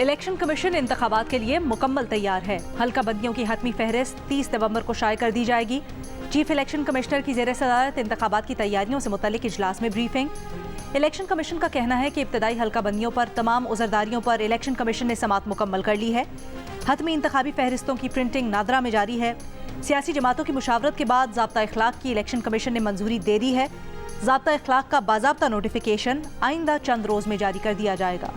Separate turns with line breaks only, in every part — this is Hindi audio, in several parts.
इलेक्शन कमीशन इंतखाबात के लिए मुकम्मल तैयार है। हल्का बंदियों की हतमी फहरिस्त 30 नवंबर को शाये कर दी जाएगी। चीफ इलेक्शन कमिश्नर की ज़ेर सदारत इंतखाबात की तैयारियों से मुतल्लिक इजलास में ब्रीफिंग। इलेक्शन कमीशन का कहना है कि इब्तदाई हल्का बंदियों पर तमाम उज़रदारियों पर इलेक्शन कमीशन ने समात मुकम्मल कर ली है। हतमी इंतखाबी फहरिस्तों की प्रिंटिंग नादरा में जारी है। सियासी जमातों की मुशावरत के बाद ज़ाब्ता इखलाक की इलेक्शन कमीशन ने मंजूरी दे दी है। ज़ाब्ता इखलाक का बाज़ाब्ता नोटिफिकेशन आइंदा चंद रोज़ में जारी कर दिया जाएगा।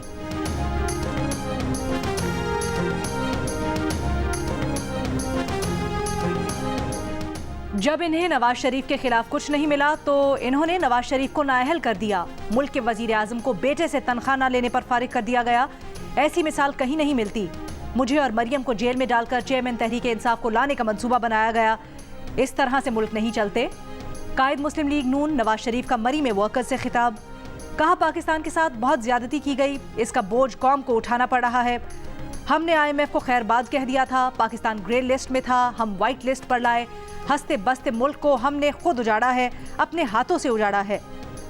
जब इन्हें नवाज शरीफ के खिलाफ कुछ नहीं मिला तो इन्होंने नवाज शरीफ को नाअहल कर दिया। मुल्क के वजीर आजम को बेटे से तनख्वाह न लेने पर फारिग कर दिया गया। ऐसी मिसाल कहीं नहीं मिलती। मुझे और मरियम को जेल में डालकर चेयरमैन तहरीक इंसाफ को लाने का मंसूबा बनाया गया। इस तरह से मुल्क नहीं चलते। कायद मुस्लिम लीग नून नवाज शरीफ का मरी में वर्कर्स से खिताब। कहा पाकिस्तान के साथ बहुत ज्यादती की गई, इसका बोझ कौम को उठाना पड़ रहा है। हमने IMF को खैरबाज कह दिया था, पाकिस्तान ग्रे लिस्ट में था, हम वाइट लिस्ट पर लाए। हंसते बसते मुल्क को हमने खुद उजाड़ा है, अपने हाथों से उजाड़ा है।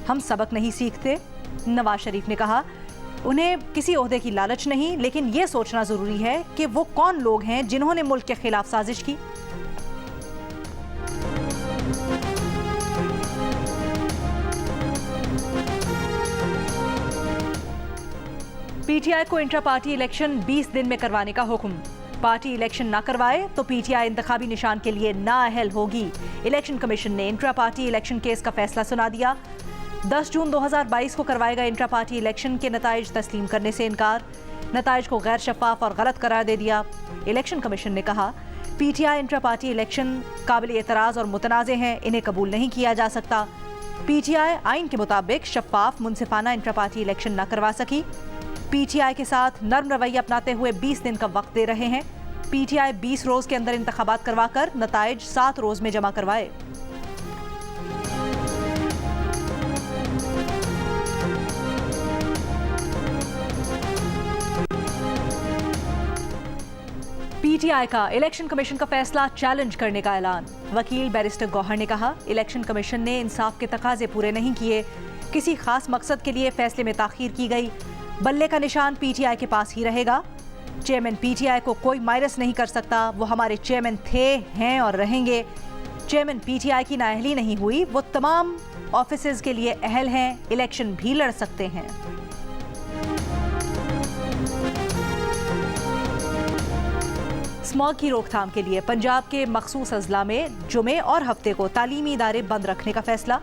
हम सबक नहीं सीखते। नवाज शरीफ ने कहा उन्हें किसी ओहदे की लालच नहीं, लेकिन ये सोचना जरूरी है कि वो कौन लोग हैं जिन्होंने मुल्क के खिलाफ साजिश की। PTI को इंट्रा पार्टी इलेक्शन 20 दिन में करवाने का हुक्म। पार्टी इलेक्शन ना करवाए तो PTI इंतखाबी निशान के लिए नाअहल होगी। इलेक्शन कमीशन ने इंट्रा पार्टी इलेक्शन केस का फैसला सुना दिया। 10 जून 2022 को करवाए गए इंट्रा पार्टी इलेक्शन के नताइज तस्लीम करने से इनकार। नताइज को गैर शफाफ और गलत करार दे दिया। इलेक्शन कमीशन ने कहा PTI इंट्रा पार्टी इलेक्शन काबिल एतराज़ और मुतनाज़े हैं, इन्हें कबूल नहीं किया जा सकता। PTI आइन के मुताबिक शफाफ मुनसिफाना इंट्रा पार्टी इलेक्शन न करवा सकी। PTI के साथ नर्म रवैया अपनाते हुए 20 दिन का वक्त दे रहे हैं। PTI 20 रोज के अंदर इंतखाबात करवाकर नताइज 7 रोज में जमा करवाए। PTI का इलेक्शन कमीशन का फैसला चैलेंज करने का ऐलान। वकील बैरिस्टर गौहर ने कहा इलेक्शन कमीशन ने इंसाफ के तकाजे पूरे नहीं किए, किसी खास मकसद के लिए फैसले में ताखीर की गई। बल्ले का निशान PTI के पास ही रहेगा। चेयरमैन PTI को कोई माइनस नहीं कर सकता, वो हमारे चेयरमैन थे, हैं और रहेंगे। चेयरमैन PTI की नाअहली नहीं हुई, वो तमाम ऑफिसेज के लिए अहल हैं, इलेक्शन भी लड़ सकते हैं। स्मॉग की रोकथाम के लिए पंजाब के मखसूस अजला में जुमे और हफ्ते को तालीमी इदारे बंद रखने का फैसला।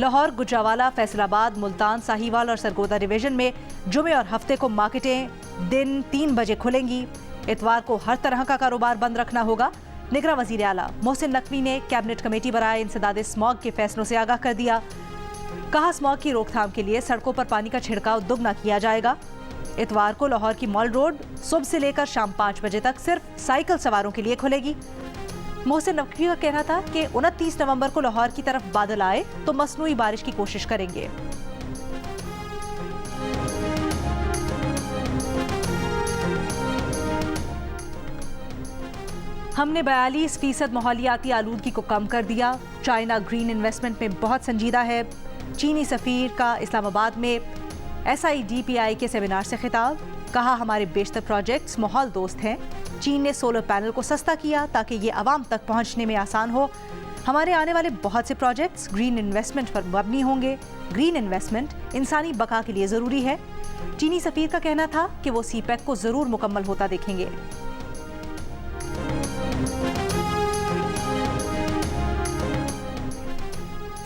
लाहौर, गुजरावाला, फैसलाबाद, मुल्तान, साहिवाल और सरगोदा डिवीजन में जुमे और हफ्ते को मार्केटें दिन 3 बजे खुलेंगी। इतवार को हर तरह का कारोबार बंद रखना होगा। निगरान वजीर आला मोहसिन नकवी ने कैबिनेट कमेटी बनाए इंसदाद स्मॉग के फैसलों से आगाह कर दिया। कहा स्मॉग की रोकथाम के लिए सड़कों पर पानी का छिड़काव दुगना किया जाएगा। इतवार को लाहौर की मॉल रोड सुबह से लेकर शाम 5 बजे तक सिर्फ साइकिल सवारों के लिए खुलेगी। मोहसिन नकवी का कहना था कि 29 नवंबर को लाहौर की तरफ बादल आए तो मसनूई बारिश की कोशिश करेंगे। हमने 42% माहौलियाती आलूदगी को कम कर दिया। चाइना ग्रीन इन्वेस्टमेंट में बहुत संजीदा है। चीनी सफीर का इस्लामाबाद में SIDPI के सेमिनार से खिताब। कहा हमारे बेशतर प्रोजेक्ट्स माहौल दोस्त हैं। चीन ने सोलर पैनल को सस्ता किया ताकि ये आवाम तक पहुंचने में आसान हो। हमारे आने वाले बहुत से प्रोजेक्ट्स ग्रीन इन्वेस्टमेंट पर मबनी होंगे। ग्रीन इन्वेस्टमेंट इंसानी बका के लिए ज़रूरी है। चीनी सफीर का कहना था कि वो CPEC को ज़रूर मुकम्मल होता देखेंगे।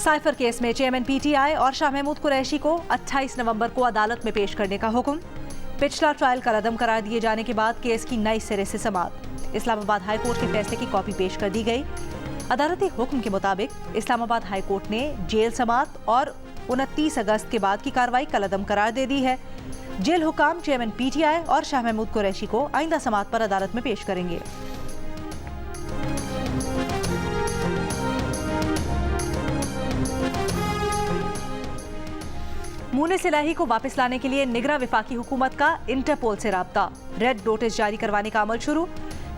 साइफर केस में चेयरमैन PTI और शाह महमूद कुरैशी को 28 नवंबर को अदालत में पेश करने का हुक्म। पिछला ट्रायल कलअदम करार दिए जाने के बाद केस की नई सिरे से समाअत। इस्लामाबाद हाई कोर्ट के फैसले की कॉपी पेश कर दी गई। अदालती हुक्म के मुताबिक इस्लामाबाद हाई कोर्ट ने जेल समाअत और 29 अगस्त के बाद की कार्रवाई कलअदम करार दे दी है। जेल हुकाम चेयरमैन PTI और शाह महमूद कुरैशी को आइंदा समाअत पर अदालत में पेश करेंगे। मूने सिलाही को वापस लाने के लिए निगरान वफाकी हुकूमत का इंटरपोल से राब्ता। रेड नोटिस जारी करवाने का अमल शुरू।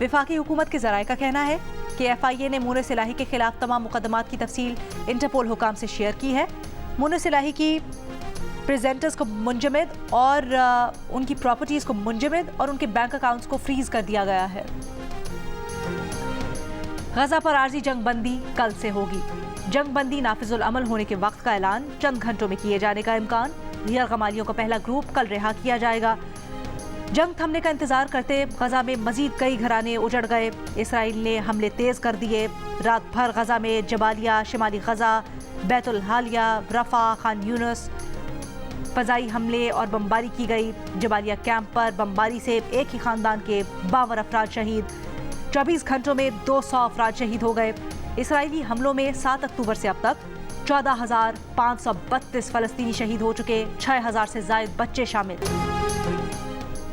वफाकी हुकूमत के जराये का कहना है कि FIA ने मूने सिलाही के खिलाफ तमाम मुकदमात की तफसील इंटरपोल हुकाम से शेयर की है। मूने सिलाही की प्रेजेंटर्स को मुंजमद और उनकी प्रॉपर्टीज को मुंजमद और उनके बैंक अकाउंट्स को फ्रीज कर दिया गया है। गजा पर आर्जी जंग बंदी कल से होगी। जंग बंदी नाफिजुल अमल होने के वक्त का ऐलान चंद घंटों में किए जाने का इम्कान। यरगमालियों का पहला ग्रुप कल रिहा किया जाएगा। जंग थमने का इंतजार करते गजा में मजीद कई घराने उजड़ गए। इसराइल ने हमले तेज कर दिए। रात भर गजा में जबालिया, शिमाली गजा, बैतुल हालिया, रफा, खान यूनुस फजाई हमले और बमबारी की गई। जबालिया कैंप पर बमबारी से एक ही खानदान के 52 अफराद शहीद। 24 घंटों में 200 अफराद शहीद हो गए। इसराइली हमलों में 7 अक्टूबर से अब तक 14,532 फलस्तीनी शहीद हो चुके, 6,000 से ज्यादा बच्चे शामिल।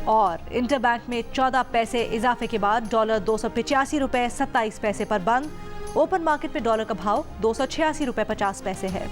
और इंटरबैंक में 14 पैसे इजाफे के बाद डॉलर 285 रुपए 27 पैसे पर बंद। ओपन मार्केट में डॉलर का भाव 286 रुपए 50 पैसे है।